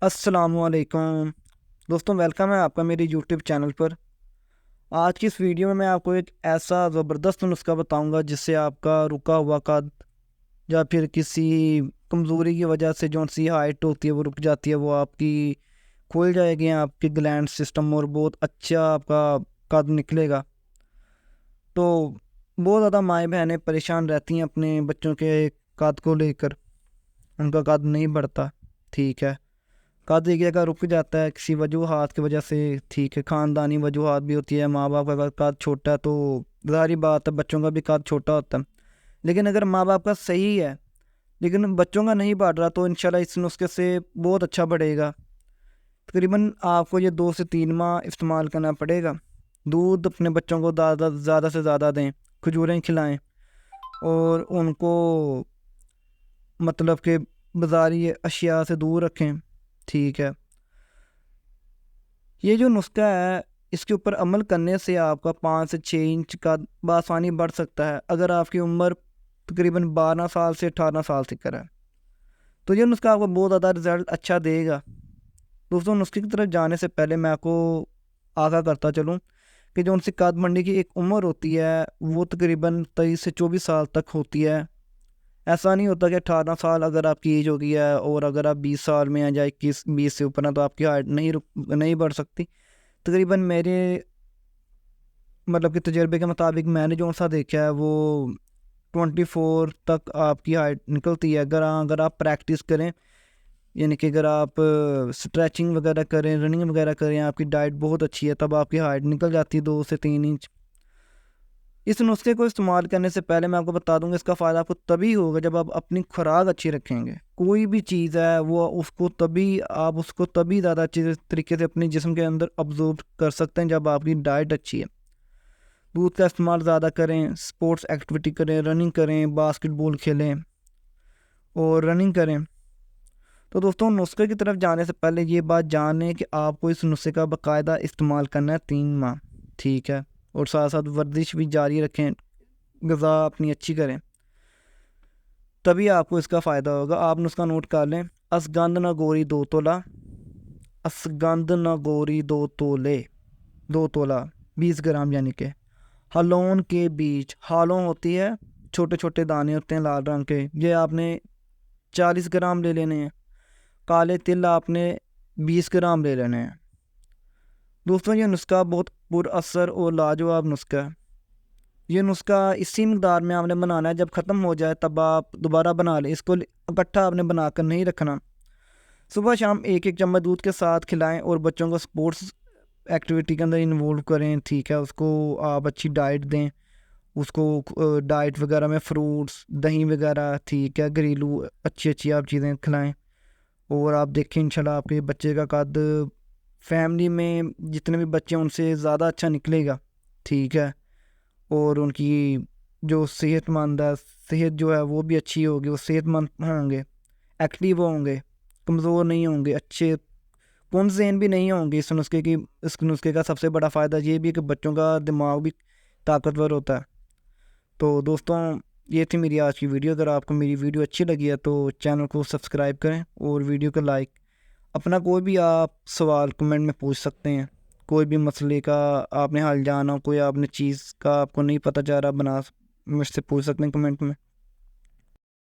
السلام علیکم دوستوں، ویلکم ہے آپ کا میری یوٹیوب چینل پر۔ آج کی اس ویڈیو میں آپ کو ایک ایسا زبردست نسخہ بتاؤں گا جس سے آپ کا رکا ہوا قد یا پھر کسی کمزوری کی وجہ سے جو سی ہائٹ ہوتی ہے وہ رک جاتی ہے، وہ آپ کی کھل جائے گی، آپ کی گلینڈ سسٹم، اور بہت اچھا آپ کا قد نکلے گا۔ تو بہت زیادہ مائیں بہنیں پریشان رہتی ہیں اپنے بچوں کے قد کو لے کر، ان کا قد نہیں بڑھتا، ٹھیک ہے، قد ایک جگہ رک جاتا ہے کسی وجوہات کی وجہ سے، ٹھیک ہے، خاندانی وجوہات بھی ہوتی ہے، ماں باپ کا اگر قد چھوٹا ہے تو ظاہری بات ہے بچوں کا بھی قد چھوٹا ہوتا ہے، لیکن اگر ماں باپ کا صحیح ہے لیکن بچوں کا نہیں بڑھ رہا تو انشاءاللہ اس نسخے سے بہت اچھا بڑھے گا۔ تقریباً آپ کو یہ 2 سے 3 ماہ استعمال کرنا پڑے گا۔ دودھ اپنے بچوں کو زیادہ سے زیادہ دیں، کھجوریں کھلائیں، اور ان کو مطلب کہ بازاری اشیاء سے دور رکھیں، ٹھیک ہے۔ یہ جو نسخہ ہے اس کے اوپر عمل کرنے سے آپ کا 5 سے 6 انچ کا بآسانی بڑھ سکتا ہے اگر آپ کی عمر تقریباً 12 سال سے 18 سال تک ہے، تو یہ نسخہ آپ کو بہت زیادہ رزلٹ اچھا دے گا۔ دوستوں، نسخے کی طرف جانے سے پہلے میں آپ کو آگاہ کرتا چلوں کہ جو ان سے قد بڑھنے کی ایک عمر ہوتی ہے وہ تقریباً 23 سے 24 سال تک ہوتی ہے۔ ایسا نہیں ہوتا کہ 18 سال اگر آپ کی ایج ہو گئی ہے اور اگر آپ 20 سال میں ہیں یا 21-20 سے اوپر ہیں تو آپ کی ہائٹ نہیں بڑھ سکتی۔ تقریباً میرے مطلب کہ تجربے کے مطابق میں نے جو سا دیکھا ہے وہ 24 تک آپ کی ہائٹ نکلتی ہے اگر آپ پریکٹس کریں، یعنی کہ اگر آپ اسٹریچنگ وغیرہ کریں، رننگ وغیرہ کریں، آپ کی ڈائٹ بہت اچھی ہے، تب آپ کی ہائٹ نکل جاتی ہے 2 سے 3 انچ۔ اس نسخے کو استعمال کرنے سے پہلے میں آپ کو بتا دوں گا اس کا فائدہ آپ کو تبھی ہوگا جب آپ اپنی خوراک اچھی رکھیں گے۔ کوئی بھی چیز ہے وہ اس کو تبھی زیادہ اچھے طریقے سے اپنے جسم کے اندر ابزورب کر سکتے ہیں جب آپ کی ڈائٹ اچھی ہے۔ دودھ کا استعمال زیادہ کریں، سپورٹس ایکٹیویٹی کریں، رننگ کریں، باسکٹ بال کھیلیں اور رننگ کریں۔ تو دوستوں، نسخے کی طرف جانے سے پہلے یہ بات جان لیں کہ آپ کو اس نسخے کا باقاعدہ استعمال کرنا ہے 3 ماہ، ٹھیک ہے، اور ساتھ ساتھ ورزش بھی جاری رکھیں، غذا اپنی اچھی کریں، تبھی آپ کو اس کا فائدہ ہوگا۔ آپ نسخہ نوٹ کر لیں: اسگند نہ گوری 2 تولہ، اسگند نہ گوری 2 تولے، 2 تولہ 20 گرام، یعنی کہ ہلون کے بیج، ہالوں ہوتی ہے، چھوٹے چھوٹے دانے ہوتے ہیں لال رنگ کے، یہ آپ نے 40 گرام لے لینے ہیں۔ کالے تل آپ نے 20 گرام لے لینے ہیں۔ دوستوں، یہ نسخہ بہت پر اثر اور لاجواب نسخہ ہے۔ یہ نسخہ اسی مقدار میں آپ نے بنانا ہے، جب ختم ہو جائے تب آپ دوبارہ بنا لیں، اس کو اکٹھا آپ نے بنا کر نہیں رکھنا۔ صبح شام 1 چمچ دودھ کے ساتھ کھلائیں اور بچوں کو سپورٹس ایکٹیویٹی کے اندر انوالو کریں، ٹھیک ہے، اس کو آپ اچھی ڈائٹ دیں، اس کو ڈائٹ وغیرہ میں فروٹس، دہی وغیرہ، ٹھیک ہے، گھریلو اچھی آپ چیزیں کھلائیں، اور آپ دیکھیں انشاءاللہ آپ کے بچے کا قد فیملی میں جتنے بھی بچے ہیں ان سے زیادہ اچھا نکلے گا، ٹھیک ہے، اور ان کی جو صحت مند ہے، صحت جو ہے وہ بھی اچھی ہوگی، وہ صحت مند ہوں گے، ایکٹیو ہوں گے، کمزور نہیں ہوں گے، اچھے کون ذہن بھی نہیں ہوں گے۔ اس نسخے کا سب سے بڑا فائدہ یہ بھی ہے کہ بچوں کا دماغ بھی طاقتور ہوتا ہے۔ تو دوستوں، یہ تھی میری آج کی ویڈیو۔ اگر آپ کو میری ویڈیو اچھی لگی ہے تو چینل کو سبسکرائب کریں اور ویڈیو کو لائک۔ اپنا کوئی بھی آپ سوال کمنٹ میں پوچھ سکتے ہیں، کوئی بھی مسئلے کا آپ نے حل جانا ہو، کوئی آپ نے چیز کا آپ کو نہیں پتہ چل رہا مجھ سے پوچھ سکتے ہیں کمنٹ میں۔